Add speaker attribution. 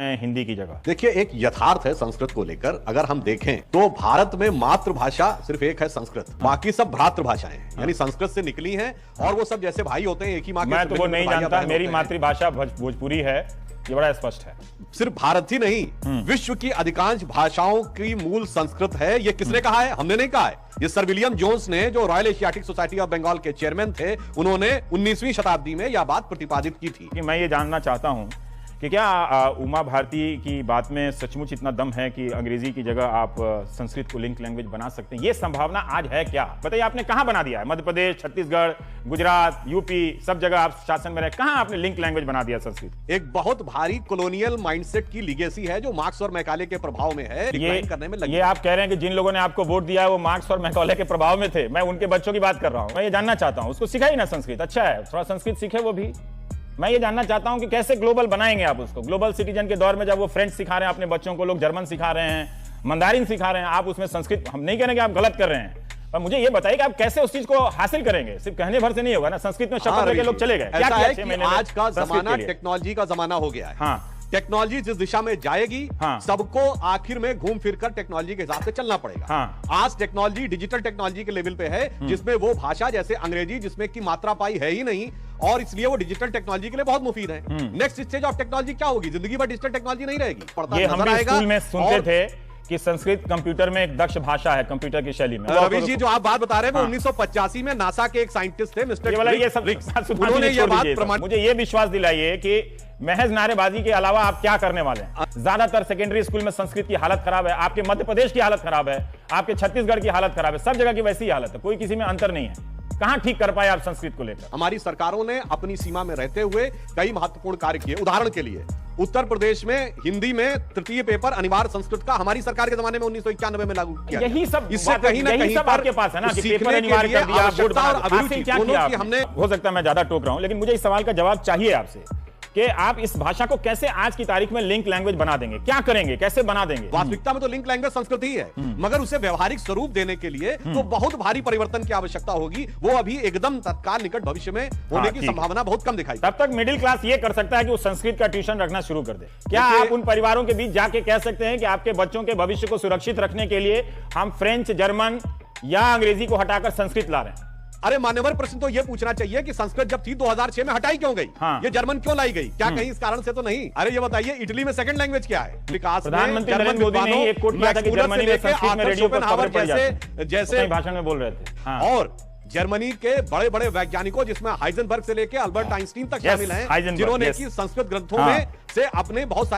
Speaker 1: हैं हिंदी की जगह?
Speaker 2: देखिए, एक यथार्थ है संस्कृत को लेकर। अगर हम देखें तो भारत में मातृभाषा सिर्फ एक है संस्कृत, बाकी सब भ्रातृभाषाएं हैं, यानी संस्कृत से निकली हैं और वो सब जैसे भाई होते हैं एक ही माँ के।
Speaker 1: मैं तो वो नहीं जानता, मेरी मातृभाषा भोजपुरी है, ये बड़ा स्पष्ट है।
Speaker 2: सिर्फ भारत ही नहीं, विश्व की अधिकांश भाषाओं की मूल संस्कृत है। ये किसने कहा है? हमने नहीं कहा है। ये सर विलियम जोन्स ने, जो Royal Asiatic Society of Bengal के चेयरमैन थे, उन्होंने 19वीं शताब्दी में यह बात प्रतिपादित की थी।
Speaker 1: कि मैं ये जानना चाहता हूं कि क्या उमा भारती की बात में सचमुच इतना दम है कि अंग्रेजी की जगह आप संस्कृत को लिंक लैंग्वेज बना सकते हैं? ये संभावना आज है क्या? बताइए, आपने कहां बना दिया है? मध्य प्रदेश, छत्तीसगढ़, गुजरात, यूपी, सब जगह आप शासन में रहे, कहां आपने लिंक लैंग्वेज बना दिया संस्कृत?
Speaker 2: एक बहुत भारी कॉलोनियल माइंडसेट की लीगेसी है जो मार्क्स और मैकाले के प्रभाव में है, डिक्लाइन करने में लगी।
Speaker 1: ये आप कह रहे हैं कि जिन लोगों ने आपको वोट दिया है वो मार्क्स और मैकाले के प्रभाव में थे। मैं उनके बच्चों की बात कर रहा हूं। मैं ये जानना चाहता हूं, उसको सिखाई ना संस्कृत, अच्छा है, थोड़ा संस्कृत सीखे वो भी। मैं ये जानना चाहता हूं कि कैसे ग्लोबल बनाएंगे आप उसको। ग्लोबल सिटीजन के दौर में जब वो फ्रेंच सिखा रहे हैं अपने बच्चों को, लोग जर्मन सिखा रहे हैं, मंदारिन सिखा रहे हैं, आप उसमें संस्कृत, हम नहीं कह रहे कि आप गलत कर रहे हैं, पर मुझे ये बताइए कि आप कैसे उस चीज को हासिल करेंगे? सिर्फ कहने भर से नहीं होगा ना। संस्कृत में शपथ लेके लोग चले गए,
Speaker 2: क्या है कि आज का जमाना टेक्नोलॉजी का जमाना हो गया है।
Speaker 1: हाँ,
Speaker 2: टेक्नोलॉजी जिस दिशा में जाएगी,
Speaker 1: हाँ,
Speaker 2: सबको आखिर में घूम फिर कर टेक्नोलॉजी के हिसाब से चलना पड़ेगा।
Speaker 1: हाँ,
Speaker 2: आज टेक्नोलॉजी डिजिटल टेक्नोलॉजी के लेवल पे है, जिसमें वो भाषा जैसे अंग्रेजी, जिसमें की मात्रा पाई है ही नहीं, और इसलिए वो डिजिटल टेक्नोलॉजी के लिए बहुत मुफीद है। नेक्स्ट स्टेज ऑफ टेक्नोलॉजी क्या होगी? जिंदगी भर डिजिटल टेक्नोलॉजी नहीं रहेगी।
Speaker 1: ये हम भी स्कूल में सुनते थे कि संस्कृत कंप्यूटर में एक दक्ष भाषा है, कंप्यूटर की शैली में।
Speaker 2: रवि जी, जो आप बात बता रहे हैं, वो 1985 में नासा के एक साइंटिस्ट थे, मिस्टर रिक्स।
Speaker 1: उन्होंने ये बात प्रमाणित। मुझे ये विश्वास दिलाइए कि महज नारेबाजी के अलावा आप क्या करने वाले हैं? ज्यादातर सेकेंडरी स्कूल में संस्कृत की हालत खराब है, आपके मध्य प्रदेश की हालत खराब है, आपके छत्तीसगढ़ की हालत खराब है, सब जगह की वैसी ही हालत है, कोई किसी में अंतर नहीं है। कहां ठीक कर पाए आप संस्कृत को लेकर?
Speaker 2: हमारी सरकारों ने अपनी सीमा में रहते हुए कई महत्वपूर्ण कार्य किए। उदाहरण के लिए उत्तर प्रदेश में हिंदी में तृतीय पेपर अनिवार्य संस्कृत का हमारी सरकार के जमाने में 1991 में लागू किया।
Speaker 1: यही सब
Speaker 2: इससे कहीं ना कहीं
Speaker 1: आपके पास है ना कि पेपर अनिवार्य कर दिया, बोर्ड बना दिया। हासिल क्या किया
Speaker 2: हमने?
Speaker 1: हो सकता है मैं ज्यादा टोक रहा हूं, लेकिन मुझे इस सवाल का जवाब चाहिए आपसे कि आप इस भाषा को कैसे आज की तारीख में लिंक लैंग्वेज बना देंगे? क्या करेंगे, कैसे बना देंगे?
Speaker 2: वास्तविकता में तो लिंक लैंग्वेज संस्कृत ही है, मगर उसे व्यवहारिक स्वरूप देने के लिए तो बहुत भारी परिवर्तन की आवश्यकता होगी। वो अभी एकदम तत्काल निकट भविष्य में होने की संभावना बहुत कम दिखाई।
Speaker 1: तब तक मिडिल क्लास ये कर सकता है कि वो संस्कृत का ट्यूशन रखना शुरू कर दे। क्या आप उन परिवारों के बीच जाके कह सकते हैं कि आपके बच्चों के भविष्य को सुरक्षित रखने के लिए हम फ्रेंच, जर्मन या अंग्रेजी को हटाकर संस्कृत ला रहे हैं?
Speaker 2: अरे मान्यवर, प्रश्न तो यह पूछना चाहिए कि संस्कृत जब थी 2006 में हटाई क्यों गई?
Speaker 1: हाँ।
Speaker 2: ये जर्मन क्यों लाई गई? क्या कहीं इस कारण से तो नहीं? अरे ये बताइए, इटली में सेकंड लैंग्वेज क्या है? विकास
Speaker 1: प्रधानमंत्री नरेंद्र मोदी ने एक कोट किया था कि जर्मनी में संस्कृत में रेडियो पर खबर पड़ जाती, जैसे भाषण में बोल रहे थे। हाँ।
Speaker 2: और जर्मनी के बड़े बड़े वैज्ञानिकों, जिसमें हाइजेनबर्ग से लेकर अल्बर्ट आइंस्टीन तक शामिल हैं, जिन्होंने की संस्कृत ग्रंथों में से अपने बहुत सारे